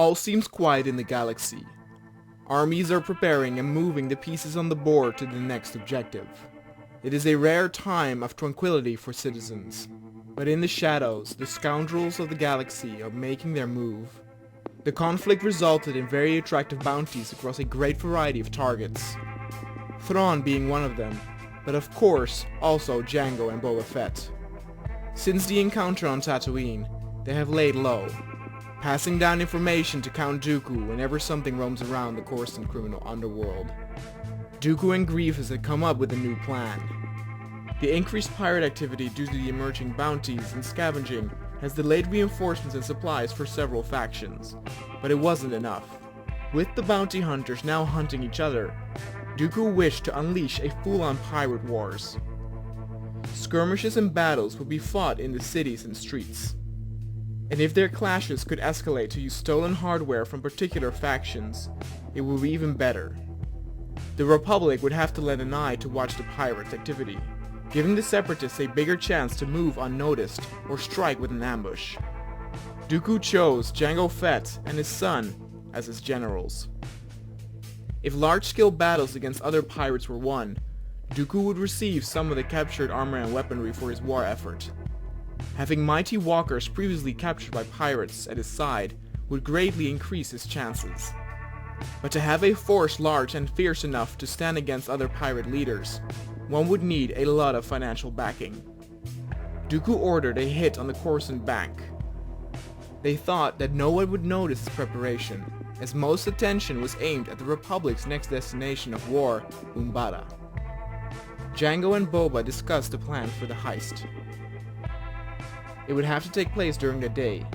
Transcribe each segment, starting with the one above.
All seems quiet in the galaxy. Armies are preparing and moving the pieces on the board to the next objective. It is a rare time of tranquility for citizens, but in the shadows, the scoundrels of the galaxy are making their move. The conflict resulted in very attractive bounties across a great variety of targets, Thrawn being one of them, but of course also Jango and Boba Fett. Since the encounter on Tatooine, they have laid low, passing down information to Count Dooku whenever something roams around the Coruscant criminal underworld. Dooku and Grievous had come up with a new plan. The increased pirate activity due to the emerging bounties and scavenging has delayed reinforcements and supplies for several factions, but it wasn't enough. With the bounty hunters now hunting each other, Dooku wished to unleash a full-on pirate wars. Skirmishes and battles would be fought in the cities and streets, and if their clashes could escalate to use stolen hardware from particular factions, it would be even better. The Republic would have to lend an eye to watch the pirates' activity, giving the Separatists a bigger chance to move unnoticed or strike with an ambush. Dooku chose Jango Fett and his son as his generals. If large-scale battles against other pirates were won, Dooku would receive some of the captured armor and weaponry for his war effort. Having mighty walkers previously captured by pirates at his side would greatly increase his chances. But to have a force large and fierce enough to stand against other pirate leaders, one would need a lot of financial backing. Dooku ordered a hit on the Coruscant Bank. They thought that no one would notice this preparation, as most attention was aimed at the Republic's next destination of war, Umbara. Jango and Boba discussed the plan for the heist. It would have to take place during the day.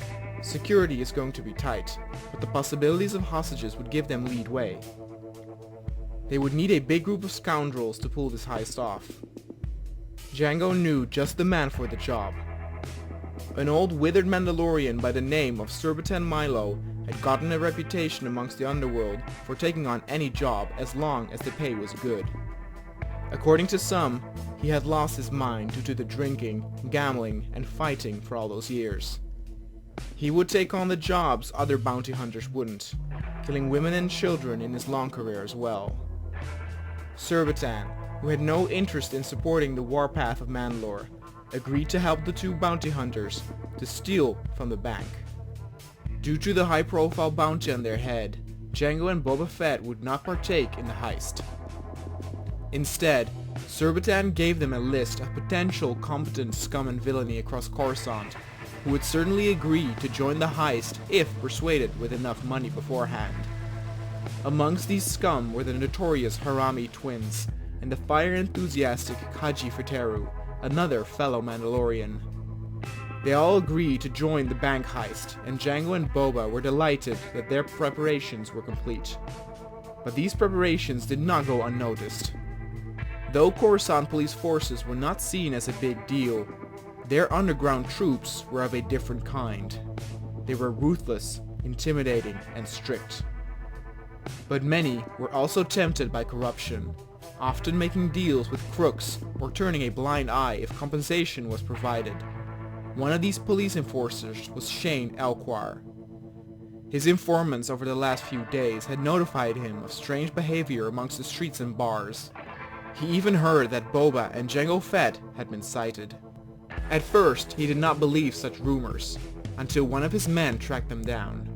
Security is going to be tight, but the possibilities of hostages would give them lead way. They would need a big group of scoundrels to pull this heist off. Jango knew just the man for the job. An old withered Mandalorian by the name of Surbiton Milo had gotten a reputation amongst the underworld for taking on any job as long as the pay was good. According to some, he had lost his mind due to the drinking, gambling, and fighting for all those years. He would take on the jobs other bounty hunters wouldn't, killing women and children in his long career as well. Surbiton, who had no interest in supporting the warpath of Mandalore, agreed to help the two bounty hunters to steal from the bank. Due to the high-profile bounty on their head, Jango and Boba Fett would not partake in the heist. Instead, Surbiton gave them a list of potential competent scum and villainy across Coruscant, who would certainly agree to join the heist if persuaded with enough money beforehand. Amongst these scum were the notorious Harami twins and the fire-enthusiastic Kaji Fiteru, another fellow Mandalorian. They all agreed to join the bank heist, and Jango and Boba were delighted that their preparations were complete. But these preparations did not go unnoticed. Though Coruscant police forces were not seen as a big deal, their underground troops were of a different kind. They were ruthless, intimidating, and strict. But many were also tempted by corruption, often making deals with crooks or turning a blind eye if compensation was provided. One of these police enforcers was Shane Elquhar. His informants over the last few days had notified him of strange behavior amongst the streets and bars. He even heard that Boba and Jango Fett had been sighted. At first, he did not believe such rumors, until one of his men tracked them down.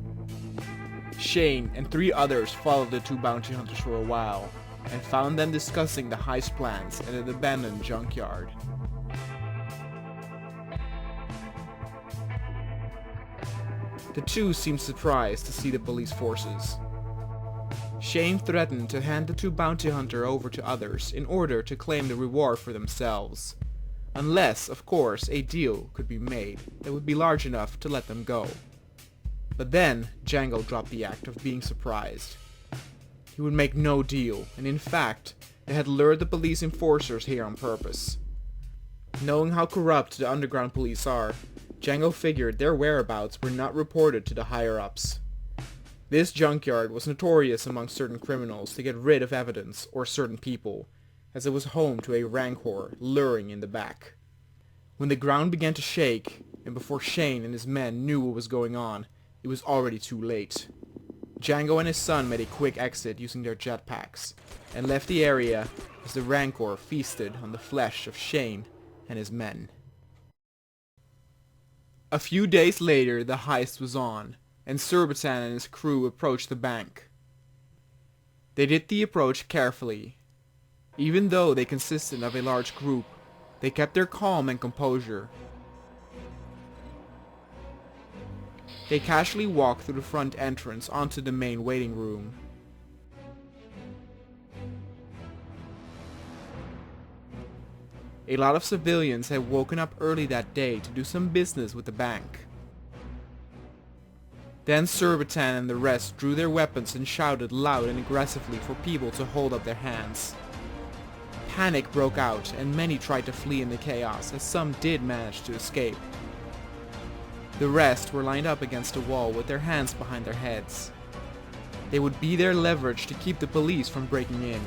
Shane and 3 others followed the two bounty hunters for a while, and found them discussing the heist plans at an abandoned junkyard. The two seemed surprised to see the police forces. Shane threatened to hand the two bounty hunter over to others in order to claim the reward for themselves. Unless, of course, a deal could be made that would be large enough to let them go. But then, Jango dropped the act of being surprised. He would make no deal, and in fact, they had lured the police enforcers here on purpose. Knowing how corrupt the underground police are, Jango figured their whereabouts were not reported to the higher-ups. This junkyard was notorious among certain criminals to get rid of evidence or certain people, as it was home to a rancor luring in the back. When the ground began to shake, and before Shane and his men knew what was going on, it was already too late. Django and his son made a quick exit using their jetpacks, and left the area as the Rancor feasted on the flesh of Shane and his men. A few days later, the heist was on, and Surbiton and his crew approached the bank. They did the approach carefully. Even though they consisted of a large group, they kept their calm and composure. They casually walked through the front entrance onto the main waiting room. A lot of civilians had woken up early that day to do some business with the bank. Then Surbiton and the rest drew their weapons and shouted loud and aggressively for people to hold up their hands. Panic broke out and many tried to flee in the chaos, as some did manage to escape. The rest were lined up against a wall with their hands behind their heads. They would be their leverage to keep the police from breaking in.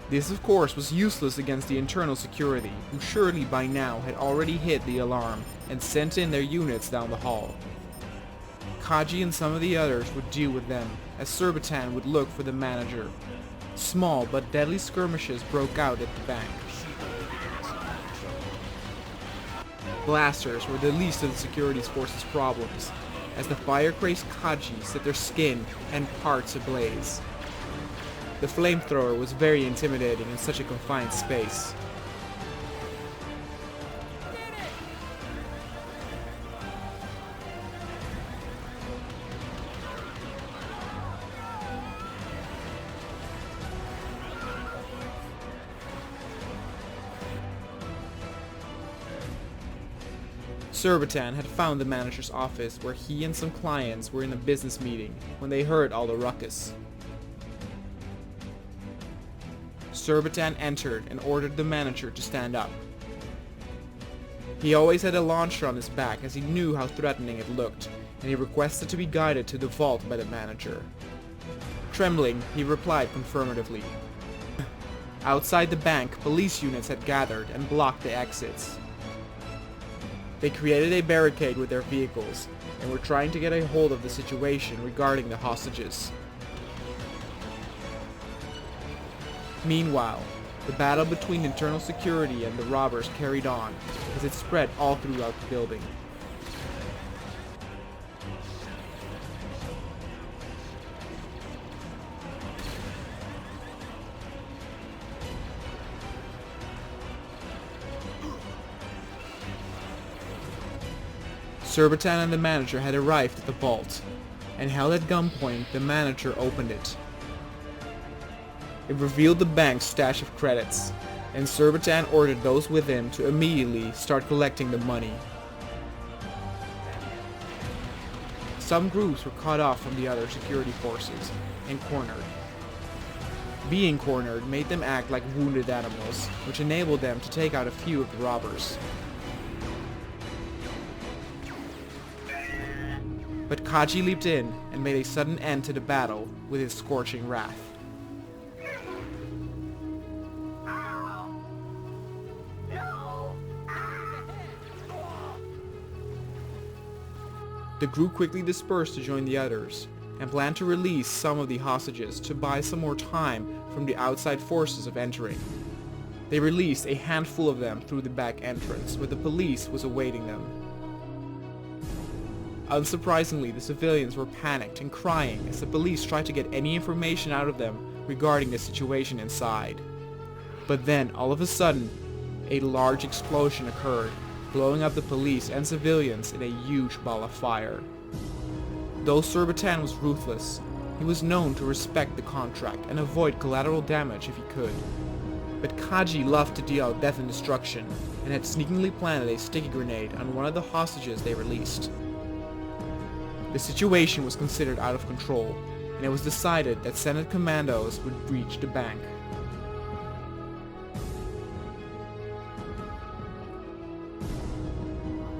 This of course was useless against the internal security, who surely by now had already hit the alarm and sent in their units down the hall. Kaji and some of the others would deal with them, as Surbiton would look for the manager. Small but deadly skirmishes broke out at the bank. Blasters were the least of the security force's problems, as the fire-crazed Kaji set their skin and parts ablaze. The flamethrower was very intimidating in such a confined space. Surbiton had found the manager's office where he and some clients were in a business meeting when they heard all the ruckus. Surbiton entered and ordered the manager to stand up. He always had a launcher on his back, as he knew how threatening it looked, and he requested to be guided to the vault by the manager. Trembling, he replied confirmatively. Outside the bank, police units had gathered and blocked the exits. They created a barricade with their vehicles, and were trying to get a hold of the situation regarding the hostages. Meanwhile, the battle between internal security and the robbers carried on, as it spread all throughout the building. Surbiton and the manager had arrived at the vault, and held at gunpoint, the manager opened it. It revealed the bank's stash of credits, and Surbiton ordered those with him to immediately start collecting the money. Some groups were cut off from the other security forces and cornered. Being cornered made them act like wounded animals, which enabled them to take out a few of the robbers. But Kaji leaped in and made a sudden end to the battle with his scorching wrath. The group quickly dispersed to join the others, and planned to release some of the hostages to buy some more time from the outside forces of entering. They released a handful of them through the back entrance, where the police was awaiting them. Unsurprisingly, the civilians were panicked and crying as the police tried to get any information out of them regarding the situation inside. But then, all of a sudden, a large explosion occurred, blowing up the police and civilians in a huge ball of fire. Though Surbiton was ruthless, he was known to respect the contract and avoid collateral damage if he could. But Kaji loved to deal out death and destruction, and had sneakily planted a sticky grenade on one of the hostages they released. The situation was considered out of control, and it was decided that Senate commandos would breach the bank.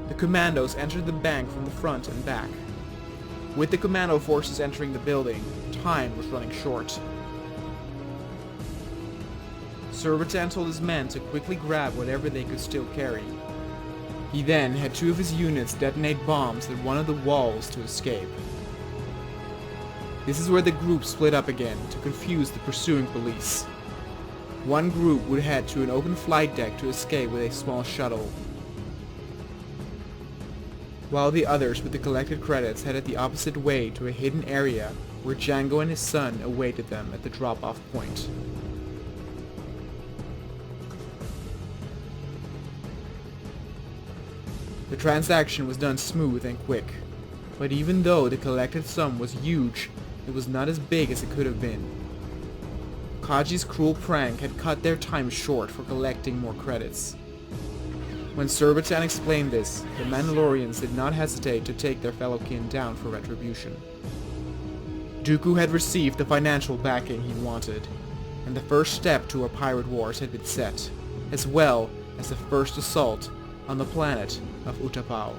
The commandos entered the bank from the front and back. With the commando forces entering the building, time was running short. Surbiton told his men to quickly grab whatever they could still carry. He then had two of his units detonate bombs at one of the walls to escape. This is where the group split up again to confuse the pursuing police. One group would head to an open flight deck to escape with a small shuttle, while the others with the collected credits headed the opposite way to a hidden area where Django and his son awaited them at the drop-off point. The transaction was done smooth and quick, but even though the collected sum was huge, it was not as big as it could have been. Kaji's cruel prank had cut their time short for collecting more credits. When Surbiton explained this, the Mandalorians did not hesitate to take their fellow kin down for retribution. Dooku had received the financial backing he wanted, and the first step to our pirate wars had been set, as well as the first assault on the planet of Utapau.